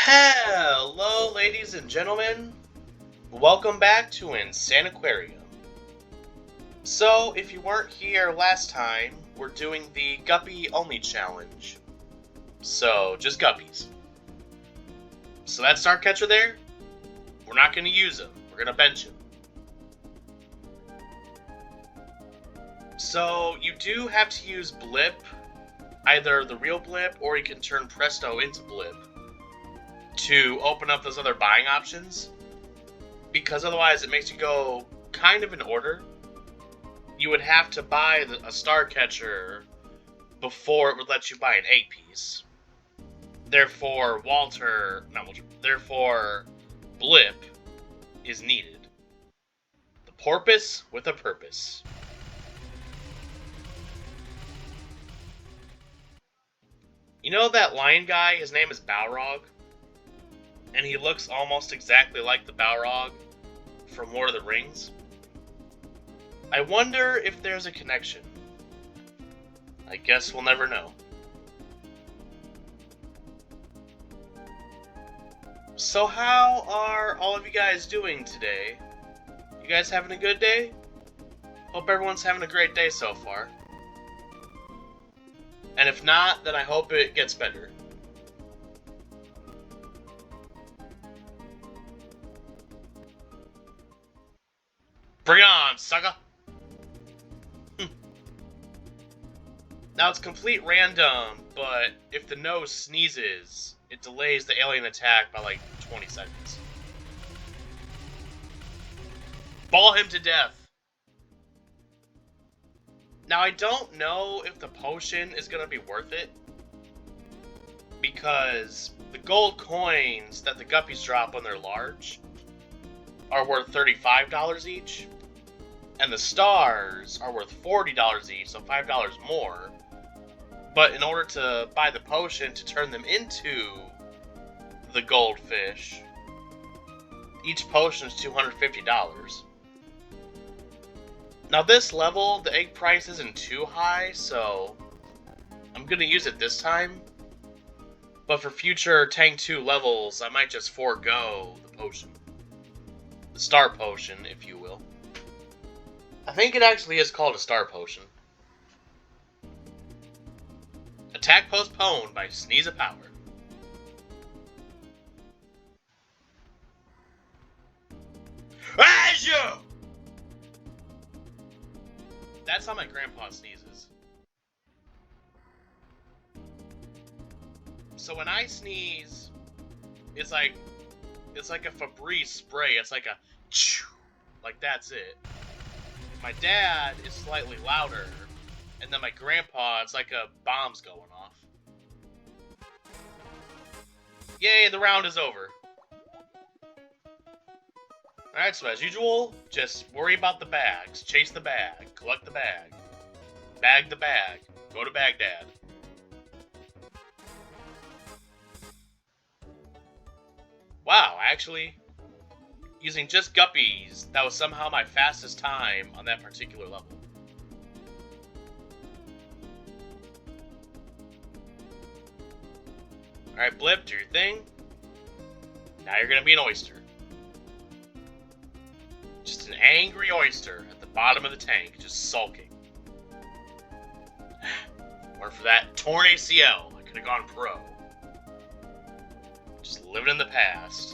Hello, ladies and gentlemen. Welcome back to Insane Aquarium. So, if you weren't here last time, we're doing the guppy only challenge. So, just guppies. So that star catcher there, we're not going to use him. We're going to bench him. So, you do have to use Blip, either the real Blip, or you can turn Presto into Blip to open up those other buying options, because otherwise it makes you go kind of in order. You would have to buy a star catcher before it would let you buy an 8-piece. Therefore, Blip is needed. The porpoise with a purpose. You know that lion guy? His name is Balrog. And he looks almost exactly like the Balrog from Lord of the Rings. I wonder if there's a connection. I guess we'll never know. So how are all of you guys doing today? You guys having a good day? Hope everyone's having a great day so far. And if not, then I hope it gets better. Bring on, sucker! Now it's complete random, but if the nose sneezes, it delays the alien attack by like 20 seconds. Ball him to death! Now I don't know if the potion is going to be worth it, because the gold coins that the guppies drop when they're large are worth $35 each. And the stars are worth $40 each, so $5 more. But in order to buy the potion to turn them into the goldfish, each potion is $250. Now this level, the egg price isn't too high, so I'm going to use it this time. But for future Tank 2 levels, I might just forego the potion. The star potion, if you will. I think it actually is called a star potion. Attack postponed by Sneeze of Power. Azure! That's how my grandpa sneezes. So when I sneeze, it's like a Febreze spray. It's like a choo, like that's it. My dad is slightly louder, and then my grandpa, it's like a bomb's going off. Yay, the round is over. Alright, so as usual, just worry about the bags. Chase the bag. Collect the bag. Bag the bag. Go to Baghdad. Wow, actually, using just guppies, that was somehow my fastest time on that particular level. Alright, Blip, do your thing. Now you're gonna be an oyster. Just an angry oyster at the bottom of the tank, just sulking. Or for that torn ACL, I could have gone pro. Just living in the past.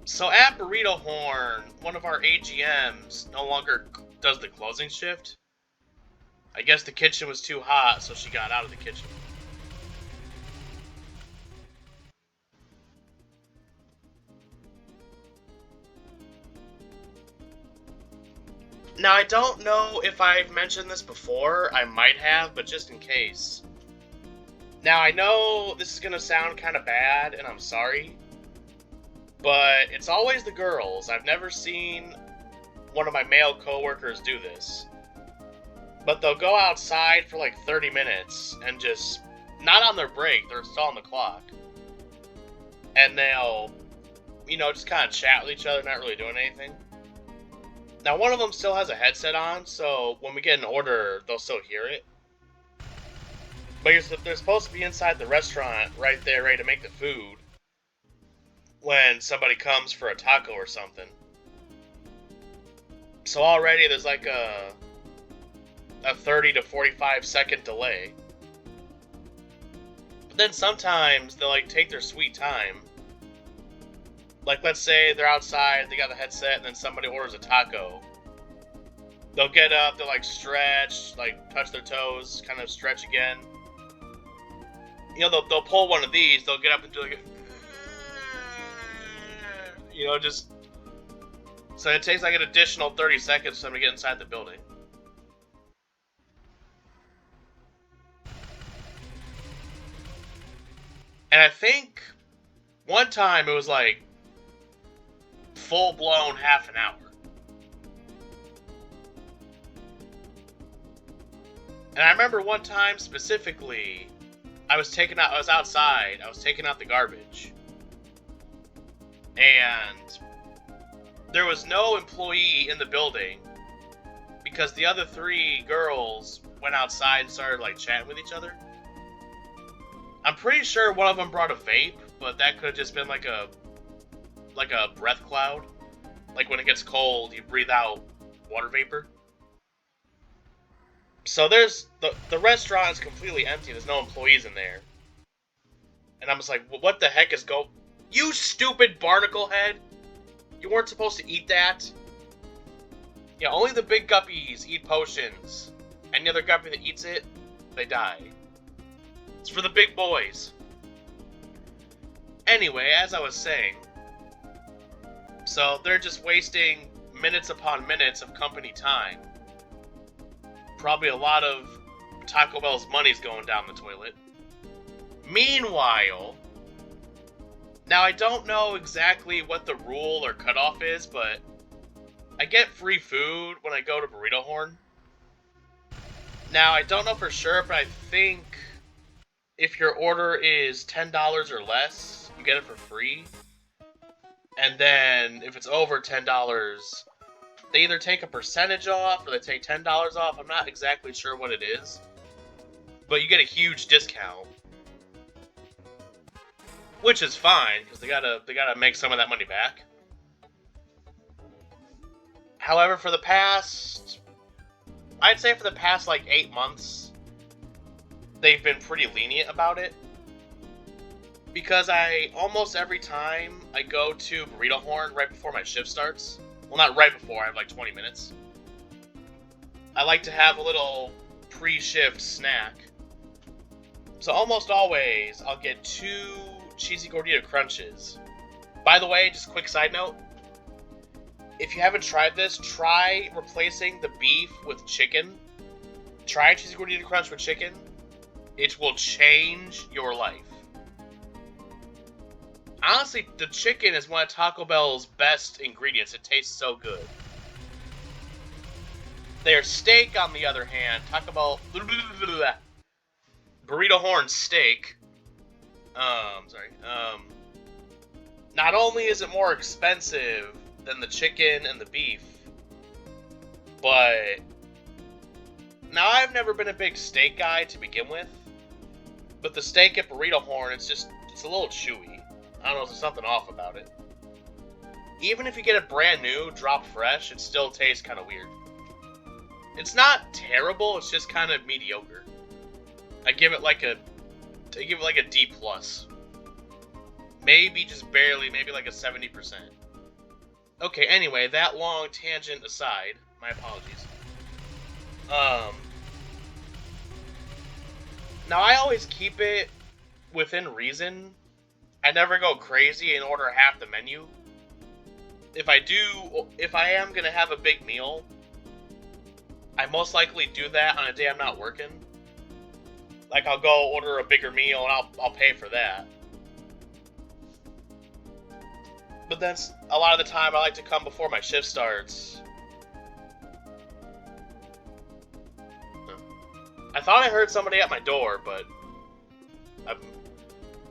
So at Burrito Horn, one of our AGMs no longer does the closing shift. I guess the kitchen was too hot, so she got out of the kitchen. Now, I don't know if I've mentioned this before. I might have, but just in case. Now, I know this is going to sound kind of bad, and I'm sorry. But it's always the girls. I've never seen one of my male coworkers do this. But they'll go outside for like 30 minutes and just, not on their break, they're still on the clock. And they'll, just kind of chat with each other, not really doing anything. Now, one of them still has a headset on, so when we get an order, they'll still hear it. But they're supposed to be inside the restaurant right there, ready to make the food when somebody comes for a taco or something. So already there's like a 30 to 45 second delay. But then sometimes they'll like take their sweet time. Like let's say they're outside, they got the headset, and then somebody orders a taco. They'll get up, they'll like stretch, like touch their toes, kind of stretch again. You know, they'll pull one of these, they'll get up and do like a, you know, just so it takes like an additional 30 seconds for them to get inside the building. And I think one time it was like full-blown half an hour. And I remember one time specifically, I was outside, I was taking out the garbage. And there was no employee in the building because the other 3 girls went outside and started like chatting with each other. I'm pretty sure one of them brought a vape, but that could have just been like a breath cloud. Like when it gets cold, you breathe out water vapor. So there's the restaurant is completely empty. There's no employees in there. And I'm just like, what the heck is You stupid barnacle head! You weren't supposed to eat that. Yeah, only the big guppies eat potions. Any other guppy that eats it, they die. It's for the big boys. Anyway, as I was saying, so they're just wasting minutes upon minutes of company time. Probably a lot of Taco Bell's money's going down the toilet. Meanwhile, now I don't know exactly what the rule or cutoff is, but I get free food when I go to Burrito Horn. Now, I don't know for sure, but I think if your order is $10 or less, you get it for free. And then, if it's over $10, they either take a percentage off or they take $10 off. I'm not exactly sure what it is. But you get a huge discount. Which is fine, because they gotta make some of that money back. However, I'd say for the past like 8 months, they've been pretty lenient about it. Because almost every time I go to Burrito Horn right before my shift starts, well, not right before, I have like 20 minutes, I like to have a little pre-shift snack. So almost always, I'll get 2 cheesy gordita crunches. By the way, just a quick side note, if you haven't tried this, try replacing the beef with chicken. Try a cheesy gordita crunch with chicken. It will change your life. Honestly, the chicken is one of Taco Bell's best ingredients. It tastes so good. Their steak, on the other hand, Taco Bell Burrito Horn steak. Not only is it more expensive than the chicken and the beef, but now I've never been a big steak guy to begin with, but the steak at Burrito Horn, it's a little chewy. I don't know, there's something off about it. Even if you get it brand new, dropped fresh, it still tastes kind of weird. It's not terrible, it's just kind of mediocre. I give it like a D+. Maybe just barely, maybe like a 70%. Okay, anyway, that long tangent aside, my apologies. Now I always keep it within reason. I never go crazy and order half the menu. If I am gonna have a big meal, I most likely do that on a day I'm not working. Like, I'll go order a bigger meal and I'll pay for that. But then, a lot of the time, I like to come before my shift starts. I thought I heard somebody at my door, but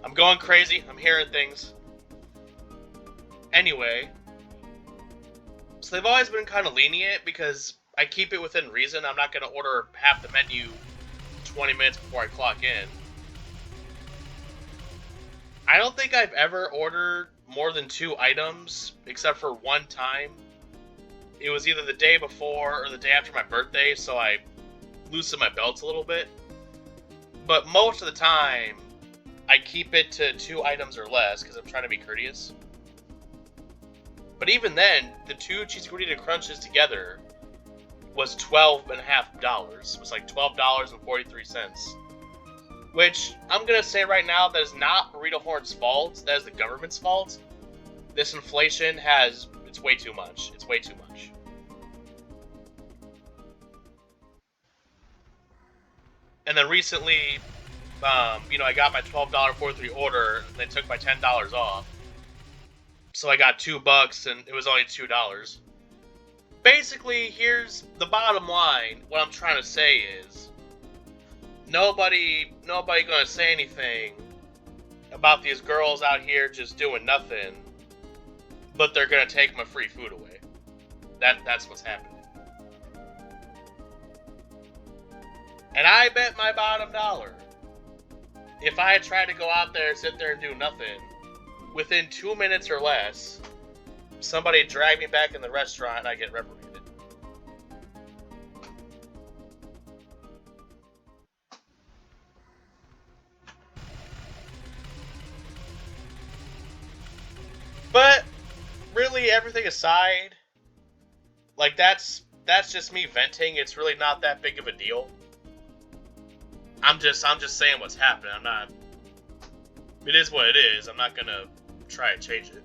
I'm going crazy. I'm hearing things. Anyway, so they've always been kind of lenient because I keep it within reason. I'm not going to order half the menu 20 minutes before I clock in. I don't think I've ever ordered more than 2 items, except for one time. It was either the day before or the day after my birthday, so I loosened my belts a little bit. But most of the time, I keep it to 2 items or less, because I'm trying to be courteous. But even then, the 2 cheesy gordita crunches together was $12.50. It was like $12.43. Which, I'm going to say right now, that is not Burrito Horn's fault. That is the government's fault. This inflation it's way too much. It's way too much. And then recently, I got my $12.43 order, and they took my $10 off. So I got $2, and it was only $2. Basically, here's the bottom line. What I'm trying to say is, nobody gonna say anything about these girls out here just doing nothing, but they're gonna take my free food away. That's what's happening. And I bet my bottom dollar, if I had tried to go out there, sit there and do nothing, within 2 minutes or less, somebody drag me back in the restaurant and I get reprimanded. But really, everything aside, like that's just me venting. It's really not that big of a deal. I'm just saying what's happening. It is what it is. I'm not gonna try and change it.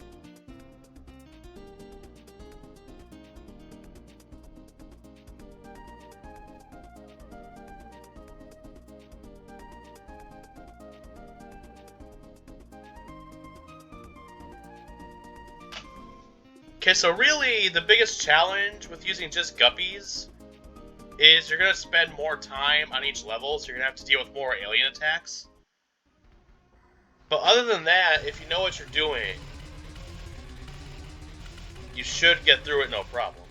Okay, so really, the biggest challenge with using just guppies is you're going to spend more time on each level, so you're going to have to deal with more alien attacks. But other than that, if you know what you're doing, you should get through it no problem.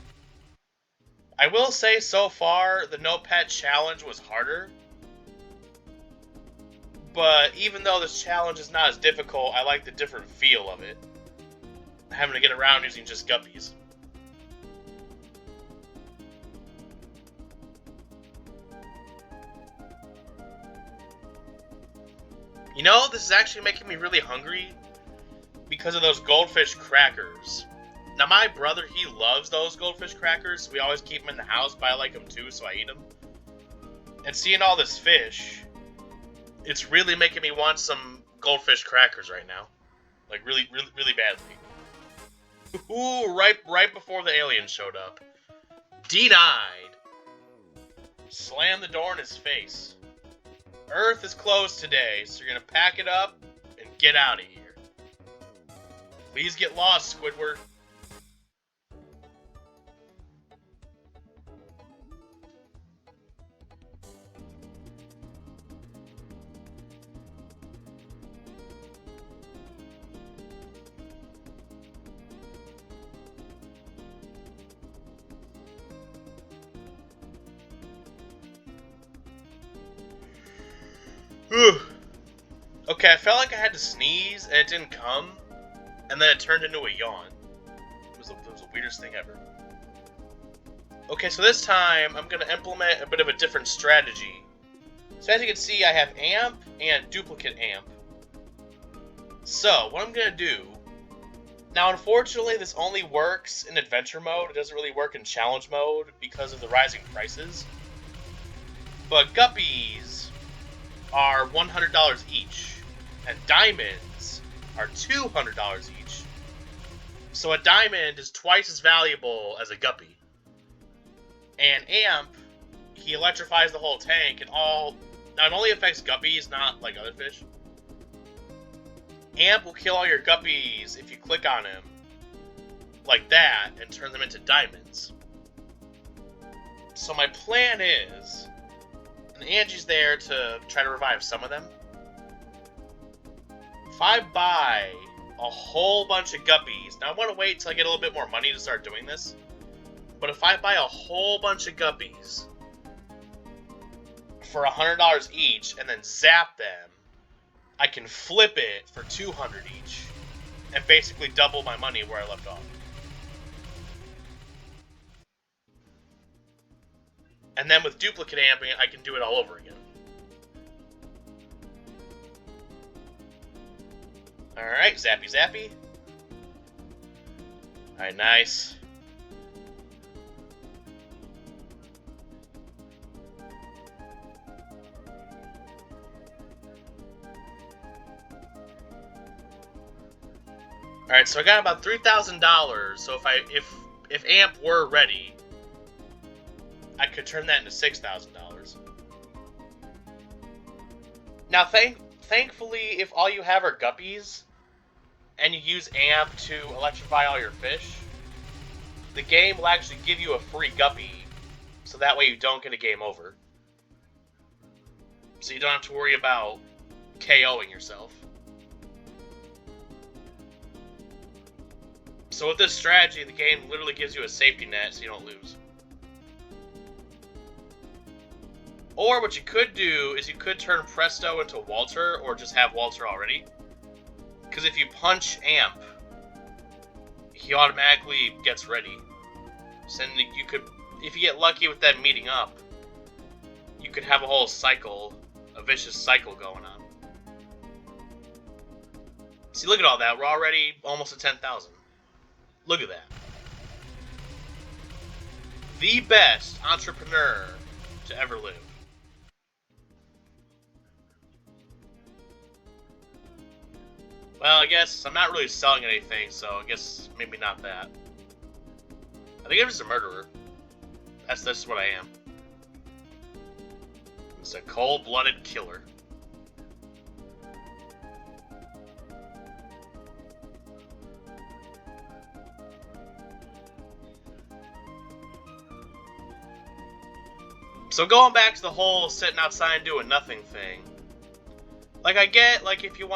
I will say, so far, the no pet challenge was harder. But even though this challenge is not as difficult, I like the different feel of it. Having to get around using just guppies. You know, this is actually making me really hungry because of those goldfish crackers. Now, my brother, he loves those goldfish crackers, so we always keep them in the house, but I like them too, so I eat them. And seeing all this fish, it's really making me want some goldfish crackers right now. Like, really, really, really badly. Ooh, right before the aliens showed up. Denied. Slam the door in his face. Earth is closed today, so you're gonna pack it up and get out of here. Please get lost, Squidward. Okay, I felt like I had to sneeze, and it didn't come, and then it turned into a yawn. It was the weirdest thing ever. Okay, so this time, I'm going to implement a bit of a different strategy. So as you can see, I have amp and duplicate amp. So, what I'm going to do... Now, unfortunately, this only works in adventure mode. It doesn't really work in challenge mode because of the rising prices. But guppies are $100 each, and diamonds are $200 each. So a diamond is twice as valuable as a guppy. And Amp, he electrifies the whole tank, and now it only affects guppies, not like other fish. Amp will kill all your guppies if you click on him, like that, and turn them into diamonds. So my plan is, and Angie's there to try to revive some of them. If I buy a whole bunch of guppies, now I want to wait till I get a little bit more money to start doing this, but if I buy a whole bunch of guppies for $100 each and then zap them, I can flip it for 200 each and basically double my money where I left off. And then with duplicate amping, I can do it all over again. Alright, zappy zappy. Alright, nice. Alright, so I got about $3,000, so if Amp were ready, I could turn that into $6,000. Now, thankfully, if all you have are guppies, and you use Amp to electrify all your fish, the game will actually give you a free guppy, so that way you don't get a game over. So you don't have to worry about KOing yourself. So with this strategy, the game literally gives you a safety net so you don't lose. Or what you could do is you could turn Presto into Walter, or just have Walter already. Because if you punch Amp, he automatically gets ready. So then you could, if you get lucky with them meeting up, you could have a whole cycle, a vicious cycle going on. See, look at all that. We're already almost at 10,000. Look at that. The best entrepreneur to ever live. Well, I guess I'm not really selling anything, so I guess maybe not that. I think I'm just a murderer. That's what I am. It's a cold-blooded killer. So going back to the whole sitting outside and doing nothing thing. Like, I get, like, if you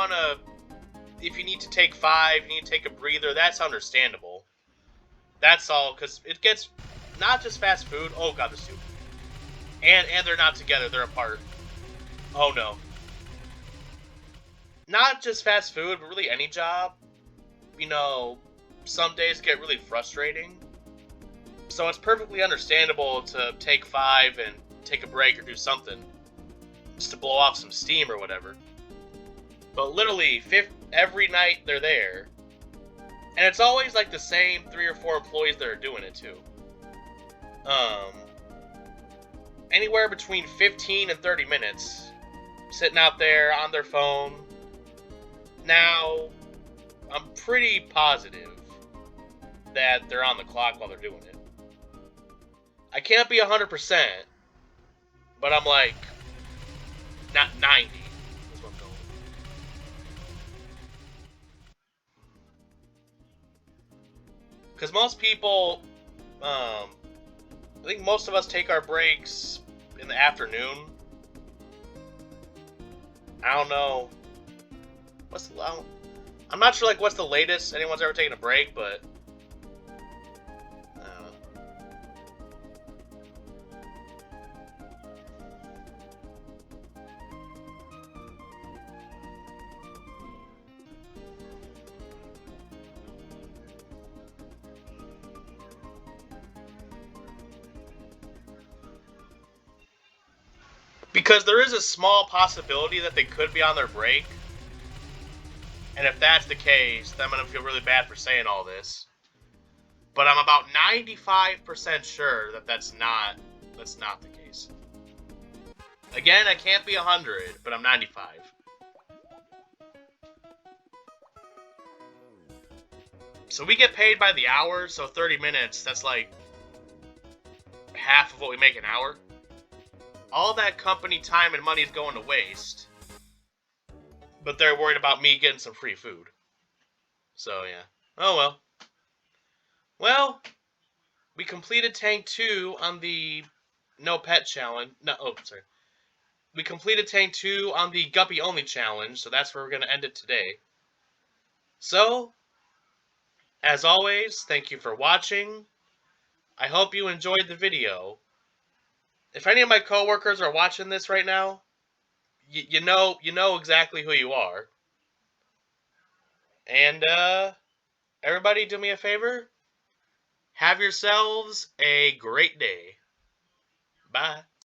need to take 5, you need to take a breather, that's understandable. That's all, because it gets, not just fast food, oh god, the soup. And they're not together, they're apart. Oh no. Not just fast food, but really any job. You know, some days get really frustrating. So it's perfectly understandable to take 5 and take a break or do something. Just to blow off some steam or whatever. But literally, every night they're there. And it's always like the same 3 or 4 employees that are doing it too. Anywhere between 15 and 30 minutes. Sitting out there on their phone. Now, I'm pretty positive that they're on the clock while they're doing it. I can't be 100%, but I'm like, not 90. That's what I'm going. Because most people, I think most of us take our breaks in the afternoon. I don't know. I'm not sure, like, what's the latest anyone's ever taken a break, but I don't know. Because there is a small possibility that they could be on their break. And if that's the case, then I'm going to feel really bad for saying all this. But I'm about 95% sure that that's not the case. Again, I can't be 100, but I'm 95. So we get paid by the hour, so 30 minutes, that's like half of what we make an hour. All that company time and money is going to waste. But they're worried about me getting some free food. So, yeah. Oh, well. Well, we completed Tank 2 on the No Pet Challenge. No, oh, sorry. We completed Tank 2 on the Guppy Only Challenge, so that's where we're going to end it today. So, as always, thank you for watching. I hope you enjoyed the video. If any of my coworkers are watching this right now, you know exactly who you are. And everybody, do me a favor. Have yourselves a great day. Bye.